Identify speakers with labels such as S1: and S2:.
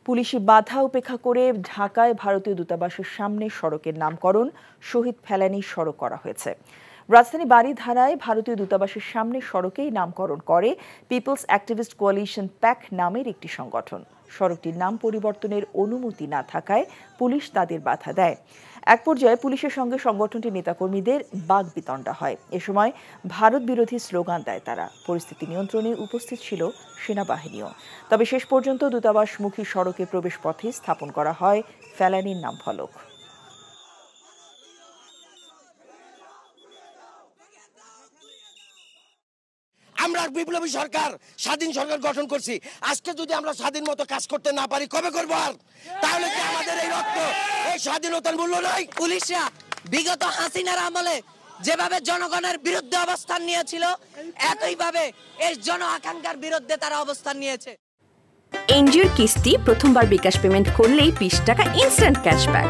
S1: পুলিশি বাধা উপেক্ষা করে ঢাকায় ভারতীয় দূতাবাসের সামনে সড়কের নামকরণ শহীদ ফেলানী সড়ক করা হয়েছে। রাজধানী বারিধারায় ভারতীয় দূতাবাসের সামনে সড়কেই নামকরণ করে পিপলস অ্যাক্টিভিস্ট কোয়ালিশন প্যাক নামের একটি সংগঠন। সড়কটির নাম পরিবর্তনের অনুমতি না থাকায় পুলিশ তাদের বাধা দেয়। এক পর্যায়ে পুলিশের সঙ্গে সংগঠনটির নেতাকর্মীদের বাগবিতণ্ডা হয়। এ সময় ভারত বিরোধী স্লোগান দেয় তারা। পরিস্থিতি নিয়ন্ত্রণে উপস্থিত ছিল সেনাবাহিনীও। তবে শেষ পর্যন্ত দূতাবাসমুখী সড়কের প্রবেশপথে স্থাপন করা হয় ফেলানীর নাম ফলক।
S2: আমরা বিপ্লবী সরকার, স্বাধীন সরকার গঠন করছি। আজকে যদি আমরা স্বাধীন মতো কাজ করতে না পারি, কবে করবো? আর তাহলে কি আমাদের এই রক্ত, এই স্বাধীনতার মূল্য নাই?
S3: পুলিশরা বিগত হাসিনার আমলে যেভাবে জনগণের বিরুদ্ধে অবস্থান নিয়েছিল, একইভাবে এই জন আকাঙ্ক্ষার বিরুদ্ধে তারা অবস্থান নিয়েছে।
S4: এনজিওর কিস্তি প্রথমবার বিকাশ পেমেন্ট করলেই 20 টাকা ইনস্ট্যান্ট ক্যাশব্যাক।